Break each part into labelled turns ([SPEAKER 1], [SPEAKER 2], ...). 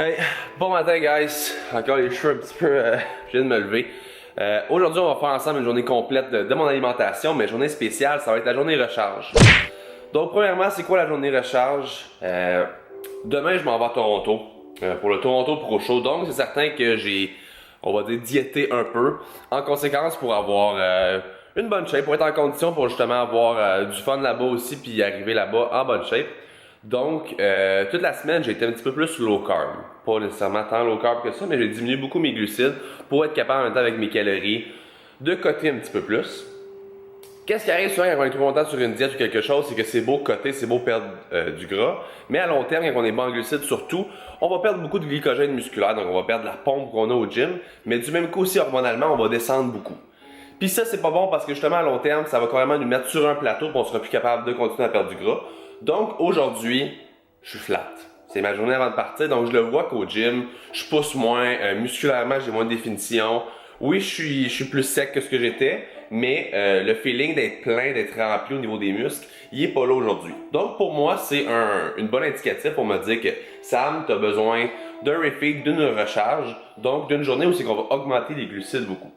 [SPEAKER 1] Hey, bon matin guys, encore les cheveux un petit peu, je viens de me lever. Aujourd'hui on va faire ensemble une journée complète de mon alimentation, mais journée spéciale, ça va être la journée recharge. Donc premièrement, c'est quoi la journée recharge? Demain je m'en vais à Toronto, pour le Toronto Pro Show, donc c'est certain que on va dire, diété un peu, en conséquence pour avoir une bonne shape, pour être en condition pour justement avoir du fun là-bas aussi, puis arriver là-bas en bonne shape. Donc, toute la semaine, j'ai été un petit peu plus low carb. Pas nécessairement tant low carb que ça, mais j'ai diminué beaucoup mes glucides pour être capable en même temps avec mes calories de coter un petit peu plus. Qu'est-ce qui arrive souvent quand on est trop longtemps sur une diète ou quelque chose, c'est que c'est beau coter, c'est beau perdre du gras, mais à long terme, quand on est bas en glucides surtout, on va perdre beaucoup de glycogène musculaire, donc on va perdre la pompe qu'on a au gym, mais du même coup aussi hormonalement, on va descendre beaucoup. Puis ça, c'est pas bon parce que justement à long terme, ça va carrément nous mettre sur un plateau et on sera plus capable de continuer à perdre du gras. Donc aujourd'hui, je suis flat. C'est ma journée avant de partir, donc je le vois qu'au gym, je pousse moins, musculairement j'ai moins de définition. Oui, je suis plus sec que ce que j'étais, mais le feeling d'être plein, d'être rempli au niveau des muscles, il est pas là aujourd'hui. Donc pour moi, c'est une bonne indicatif pour me dire que Sam, tu as besoin d'un refeed, d'une recharge, donc d'une journée où c'est qu'on va augmenter les glucides beaucoup.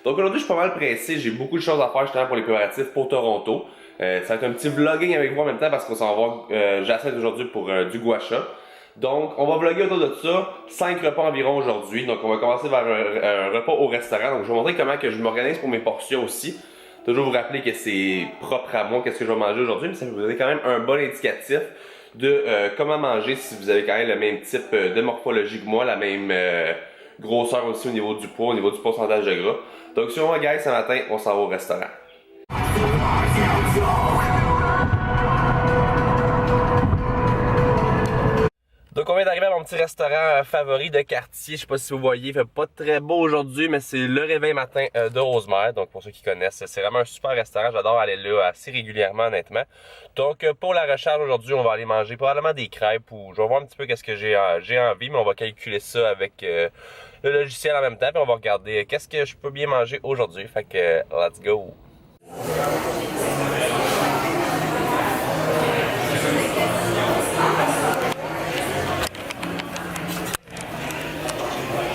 [SPEAKER 1] Donc aujourd'hui, je suis pas mal pressé, j'ai beaucoup de choses à faire justement pour les préparatifs pour Toronto. Ça va être un petit vlogging avec vous en même temps parce qu'on s'en va, j'achète aujourd'hui pour du gua sha. Donc on va vlogger autour de ça, 5 repas environ aujourd'hui. Donc on va commencer vers un repas au restaurant. Donc je vais vous montrer comment que je m'organise pour mes portions aussi. Toujours vous rappeler que c'est propre à moi, qu'est-ce que je vais manger aujourd'hui, mais ça va vous donner quand même un bon indicatif de comment manger si vous avez quand même le même type de morphologie que moi, la même grosseur aussi au niveau du poids, au niveau du pourcentage de gras. Donc si on va guys ce matin, on s'en va au restaurant. Donc on vient d'arriver à mon petit restaurant favori de quartier, je sais pas si vous voyez, il fait pas très beau aujourd'hui, mais c'est le réveil matin de Rosemère. Donc pour ceux qui connaissent, c'est vraiment un super restaurant, j'adore aller là assez régulièrement honnêtement. Donc pour la recharge aujourd'hui, on va aller manger probablement des crêpes ou je vais voir un petit peu qu'est-ce que j'ai envie, mais on va calculer ça avec le logiciel en même temps, puis on va regarder qu'est-ce que je peux bien manger aujourd'hui. Fait que let's go!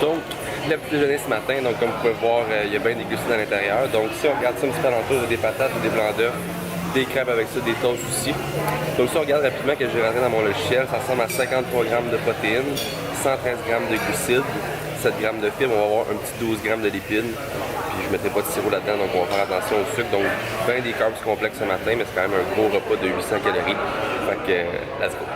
[SPEAKER 1] Donc, le petit déjeuner ce matin, donc comme vous pouvez voir, il y a bien des glucides à l'intérieur. Donc si on regarde ça un petit peu alentour, des patates, des blancs d'œufs, des crêpes avec ça, des toasts aussi. Donc si on regarde rapidement que j'ai rentré dans mon logiciel, ça ressemble à 53 grammes de protéines, 113 grammes de glucides, 7 grammes de fibres, on va avoir un petit 12 grammes de lipides. Puis je ne mettrai pas de sirop là-dedans, donc on va faire attention au sucre. Donc bien des carbs complexes ce matin, mais c'est quand même un gros repas de 800 calories. Fait que, let's go!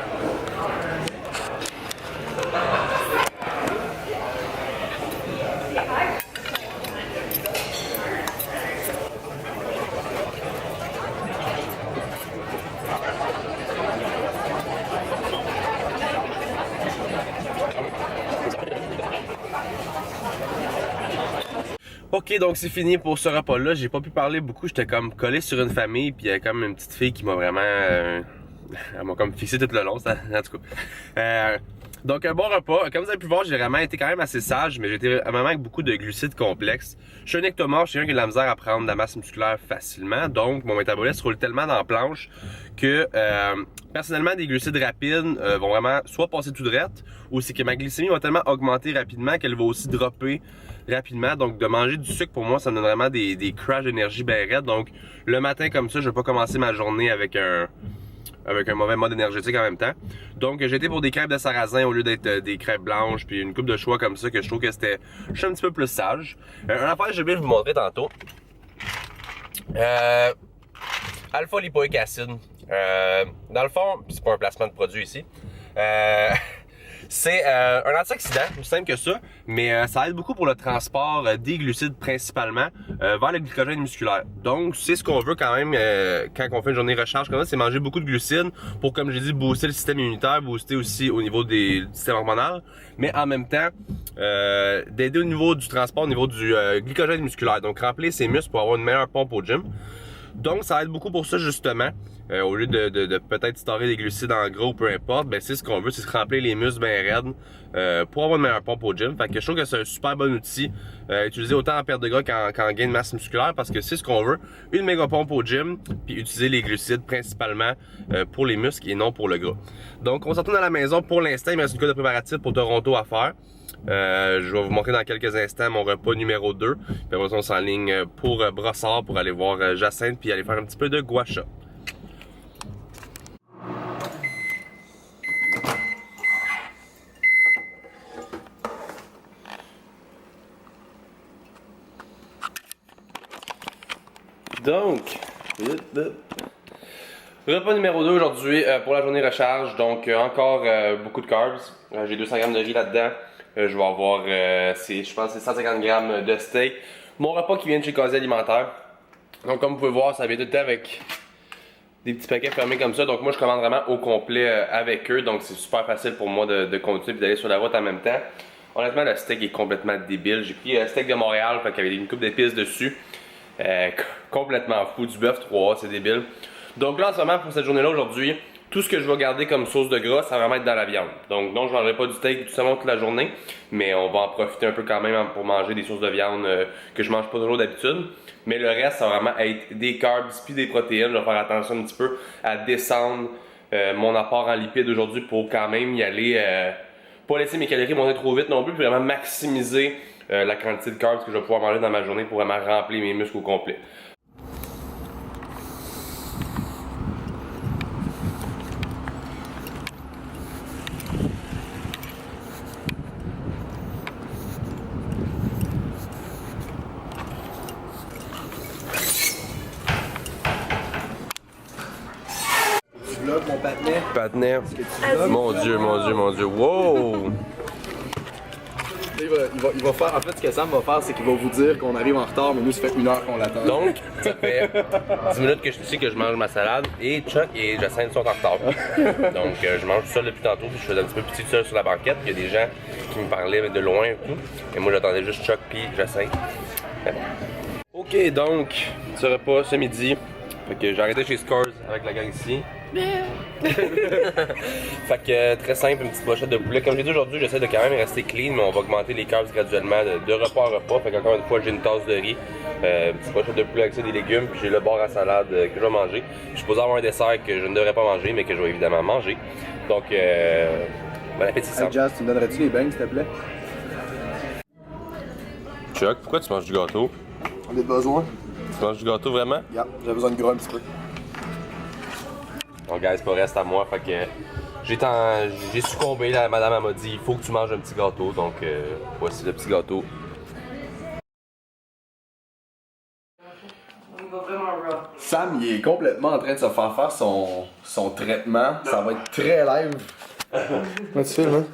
[SPEAKER 1] Ok, donc c'est fini pour ce repas-là. J'ai pas pu parler beaucoup. J'étais comme collé sur une famille, puis il y a comme une petite fille qui m'a vraiment, elle m'a comme fixé tout le long. Ça, en tout cas. Donc un bon repas. Comme vous avez pu voir, j'ai vraiment été quand même assez sage, mais j'ai été vraiment avec beaucoup de glucides complexes. Je suis un ectomorphe, je suis un qui a de la misère à prendre de la masse musculaire facilement, donc mon métabolisme roule tellement dans la planche que personnellement des glucides rapides vont vraiment soit passer tout droit, ou c'est que ma glycémie va tellement augmenter rapidement qu'elle va aussi dropper rapidement. Donc de manger du sucre pour moi ça me donne vraiment des crashs d'énergie bien raides. Donc le matin comme ça, je vais pas commencer ma journée avec un mauvais mode énergétique en même temps. Donc j'ai été pour des crêpes de sarrasin au lieu d'être des crêpes blanches, puis une coupe de choix comme ça que je trouve que c'était, je suis un petit peu plus sage. Une affaire que j'ai oublié de vous montrer tantôt. Alpha lipoïque acide. Dans le fond, c'est pas un placement de produit ici. C'est un antioxydant, aussi simple que ça, mais ça aide beaucoup pour le transport des glucides principalement vers le glycogène musculaire. Donc c'est ce qu'on veut quand même quand on fait une journée recharge comme ça, c'est manger beaucoup de glucides pour, comme j'ai dit, booster le système immunitaire, booster aussi au niveau du système hormonal, mais en même temps d'aider au niveau du transport, au niveau du glycogène musculaire. Donc remplir ses muscles pour avoir une meilleure pompe au gym. Donc ça aide beaucoup pour ça justement. Au lieu de peut-être storer des glucides en gros, peu importe, ben c'est ce qu'on veut, c'est se remplir les muscles bien raides pour avoir une meilleure pompe au gym. Fait que je trouve que c'est un super bon outil, utilisé autant en perte de gras qu'en gain de masse musculaire, parce que c'est ce qu'on veut, une méga pompe au gym, puis utiliser les glucides principalement pour les muscles et non pour le gras. Donc on se retourne à la maison. Pour l'instant, il me reste une coupe de préparatifs pour Toronto à faire. Je vais vous montrer dans quelques instants mon repas numéro 2. Puis après ça, on s'enligne pour Brossard pour aller voir Jacinthe puis aller faire un petit peu de gua sha. Donc, repas numéro 2 aujourd'hui pour la journée recharge. Donc, encore beaucoup de carbs. J'ai 200 g de riz là-dedans. Je vais avoir, je pense, c'est 150 g de steak. Mon repas qui vient de chez Casier Alimentaire. Donc, comme vous pouvez voir, ça vient tout le temps avec des petits paquets fermés comme ça. Donc, moi, je commande vraiment au complet avec eux. Donc, c'est super facile pour moi de continuer et d'aller sur la route en même temps. Honnêtement, le steak est complètement débile. J'ai pris le steak de Montréal, fait qu'il y avait une coupe d'épices dessus. Complètement fou, du bœuf 3A, c'est débile. Donc là en ce moment pour cette journée-là aujourd'hui, tout ce que je vais garder comme sauce de gras, ça va vraiment être dans la viande. Donc non, je ne mangerai pas du steak tout simplement toute la journée, mais on va en profiter un peu quand même pour manger des sources de viande que je mange pas toujours d'habitude. Mais le reste, ça va vraiment être des carbs puis des protéines. Je vais faire attention un petit peu à descendre mon apport en lipides aujourd'hui pour quand même y aller, pas laisser mes calories monter trop vite non plus, puis vraiment maximiser la quantité de carbs que je vais pouvoir manger dans ma journée pour vraiment remplir mes muscles au complet.
[SPEAKER 2] Tu vlogs mon patinet?
[SPEAKER 1] Patinet. Mon Dieu, mon Dieu, mon Dieu. Wow!
[SPEAKER 2] Il va faire, en fait, ce que Sam va faire, c'est qu'il va vous dire qu'on arrive en retard, mais nous, ça fait 1 heure qu'on l'attend.
[SPEAKER 1] Donc, ça fait 10 minutes que je sais que je mange ma salade et Chuck et Jacinthe sont en retard. Donc, je mange tout seul depuis tantôt, puis je faisais un petit peu petit tout seul sur la banquette, puis il y a des gens qui me parlaient de loin et tout. Et moi, j'attendais juste Chuck puis Jacinthe. Mais bon. Ok, donc, ce repas ce midi. Fait que j'ai arrêté chez Scores avec la gang ici. Fait que très simple, une petite brochette de poulet. Comme j'ai dit aujourd'hui, j'essaie de quand même rester clean, mais on va augmenter les carbs graduellement de repas en repas. Fait qu'encore une fois, j'ai une tasse de riz, une petite brochette de poulet avec ça, des légumes, puis j'ai le bord à salade que je vais manger. Je suis supposé avoir un dessert que je ne devrais pas manger, mais que je vais évidemment manger. Donc, bon appétit.
[SPEAKER 2] Hey Jazz, tu me donnerais-tu les bangs, s'il te plaît?
[SPEAKER 1] Chuck, pourquoi tu manges du gâteau?
[SPEAKER 2] On a besoin.
[SPEAKER 1] Tu manges du gâteau vraiment?
[SPEAKER 2] Yeah, j'ai besoin de gras un petit peu.
[SPEAKER 1] Donc, guys, pas reste à moi. Fait que j'ai succombé. La madame elle m'a dit il faut que tu manges un petit gâteau. Donc, voici le petit gâteau.
[SPEAKER 2] Sam, il est complètement en train de se faire faire son traitement. Ça va être très live. Comment tu fais, man?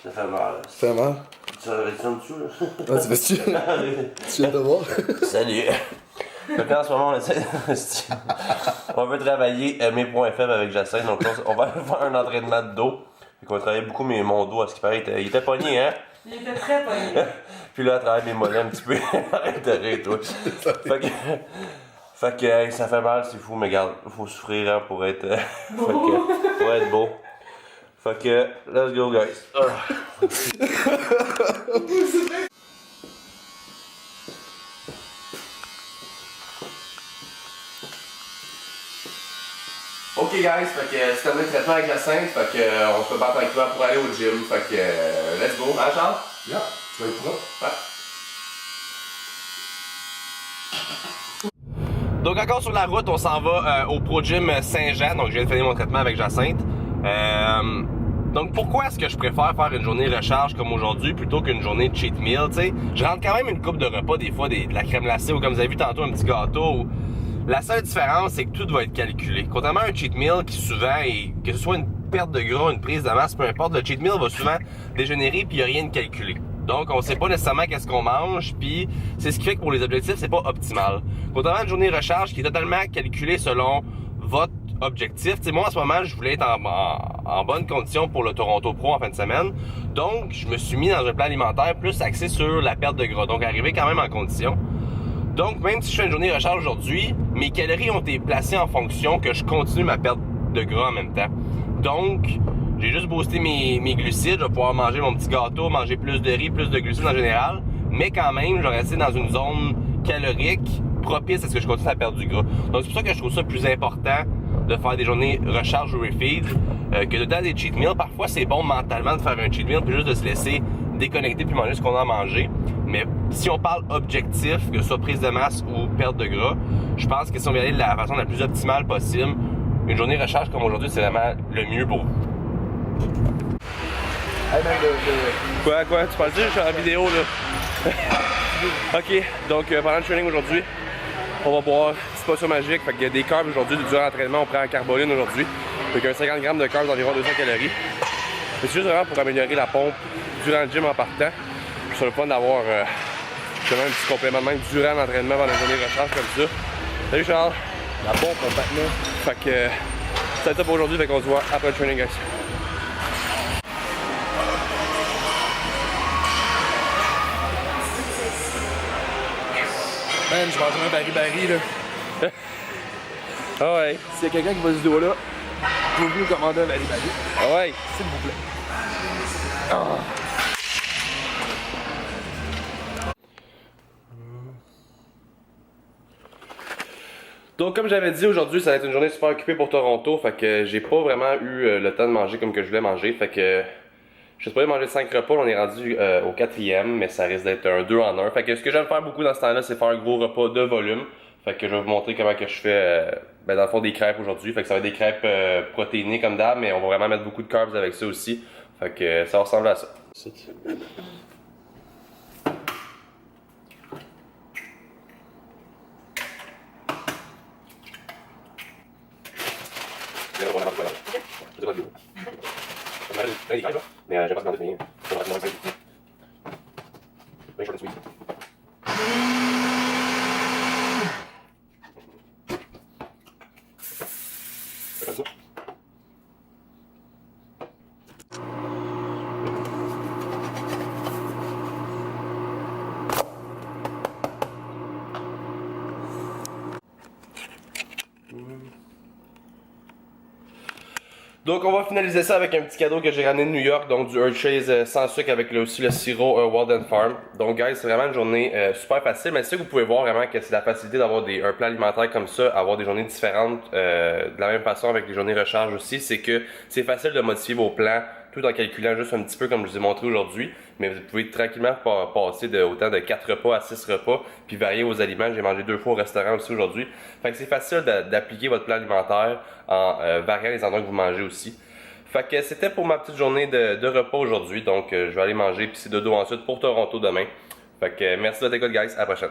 [SPEAKER 3] Ça fait mal.
[SPEAKER 2] Ça fait mal?
[SPEAKER 3] Tu as en dessous, là?
[SPEAKER 2] Ah, tu fais-tu? Tu viens de voir?
[SPEAKER 3] Salut! Donc en ce moment, on essaie on veut travailler mes points faibles avec Jacinthe. Donc on va faire un entraînement de dos. On va travailler beaucoup mon dos, à ce qui paraît. Il était pogné, hein?
[SPEAKER 4] Il était très pogné.
[SPEAKER 3] Puis là, à travers mes mollets un petit peu. Arrête de rire, toi. Fait que ça fait mal, c'est fou, mais regarde, faut souffrir hein, pour être. Pour être beau. Fait que, let's go, guys.
[SPEAKER 1] Ok guys, fait que c'est terminé le traitement avec Jacinthe, fait que on se battre avec toi pour aller au gym, fait que let's go, hein Charles?
[SPEAKER 2] Yeah, tu vas être propre.
[SPEAKER 1] Ouais. Donc encore sur la route, on s'en va au Pro Gym Saint-Jean, donc je viens de finir mon traitement avec Jacinthe. Donc pourquoi est-ce que je préfère faire une journée recharge comme aujourd'hui plutôt qu'une journée de cheat meal, tu sais? Je rentre quand même une coupe de repas, des fois de la crème glacée ou comme vous avez vu tantôt un petit gâteau. Ou... La seule différence, c'est que tout va être calculé. Contrairement à un cheat meal qui souvent est, que ce soit une perte de gras, une prise de masse, peu importe, le cheat meal va souvent dégénérer puis il n'y a rien de calculé. Donc on sait pas nécessairement qu'est-ce qu'on mange, puis c'est ce qui fait que pour les objectifs, c'est pas optimal. Contrairement à une journée recharge qui est totalement calculée selon votre objectif. T'sais, moi en ce moment, je voulais être en bonne condition pour le Toronto Pro en fin de semaine. Donc je me suis mis dans un plan alimentaire plus axé sur la perte de gras. Donc arriver quand même en condition. Donc même si je fais une journée recharge aujourd'hui,
[SPEAKER 3] mes calories ont été placées en fonction que je continue ma perte de gras en même temps. Donc, j'ai juste boosté mes glucides, je vais pouvoir manger mon petit gâteau, manger plus de riz, plus de glucides en général, mais quand même, je vais rester dans une zone calorique propice à ce que je continue à perdre du gras. Donc, c'est pour ça que je trouve ça plus important de faire des journées recharge ou refeed que de donner des cheat meals. Parfois, c'est bon mentalement de faire un cheat meal puis juste de se laisser déconnecter puis manger ce qu'on a à manger. Mais si on parle objectif, que ce soit prise de masse ou perte de gras, je pense que si on veut aller de la façon la plus optimale possible, une journée recharge comme aujourd'hui, c'est vraiment le mieux pour vous.
[SPEAKER 2] Hey, man,
[SPEAKER 3] Quoi? Tu parles-tu? Je suis en vidéo, là. OK, donc pendant le training aujourd'hui, on va boire une petite potion magique. Fait qu'il y a des carbs aujourd'hui. Durant l'entraînement, on prend un carboline aujourd'hui. Fait qu'il y a 50 grammes de carbs d'environ 200 calories. C'est juste vraiment pour améliorer la pompe durant le gym en partant. C'est le fun d'avoir justement un petit complément de même durant l'entraînement pendant une journée de recharge comme ça. Salut Charles!
[SPEAKER 2] la pompe, on patinait.
[SPEAKER 3] Fait que c'est ça pour aujourd'hui. Fait qu'on se voit après le training, guys.
[SPEAKER 2] Man, je mange un baril là.
[SPEAKER 3] Ah ouais.
[SPEAKER 2] S'il y a quelqu'un qui va ce dos-là, pouvez-vous nous commander un baril?
[SPEAKER 3] Ah ouais.
[SPEAKER 2] S'il vous plaît.
[SPEAKER 3] Donc comme j'avais dit, aujourd'hui ça va être une journée super occupée pour Toronto, fait que j'ai pas vraiment eu le temps de manger comme que je voulais manger, fait que je suis supposé manger 5 repas, on est rendu au 4e, mais ça risque d'être un 2 en 1. Fait que ce que j'aime faire beaucoup dans ce temps-là, c'est faire un gros repas de volume. Fait que je vais vous montrer comment que je fais dans le fond des crêpes aujourd'hui. Fait que ça va être des crêpes protéinées comme d'hab, mais on va vraiment mettre beaucoup de carbs avec ça aussi. Fait que ça va ressembler à ça. Mais j'aime pas se demander de short and sweet. Comme ça. Donc on va finaliser ça avec un petit cadeau que j'ai ramené de New York, donc du Hershey's sans sucre avec aussi le sirop Walden Farm. Donc guys, c'est vraiment une journée super facile, mais c'est ça que vous pouvez voir vraiment que c'est la facilité d'avoir un plan alimentaire comme ça, avoir des journées différentes de la même façon avec les journées recharge aussi, c'est que c'est facile de modifier vos plans tout en calculant juste un petit peu comme je vous ai montré aujourd'hui, mais vous pouvez tranquillement passer de autant de 4 repas à 6 repas, puis varier vos aliments. J'ai mangé 2 fois au restaurant aussi aujourd'hui. Fait que c'est facile d'appliquer votre plan alimentaire en variant les endroits que vous mangez aussi. Fait que c'était pour ma petite journée de repas aujourd'hui, donc je vais aller manger puis c'est dodo ensuite pour Toronto demain. Fait que merci de votre écoute guys, à la prochaine.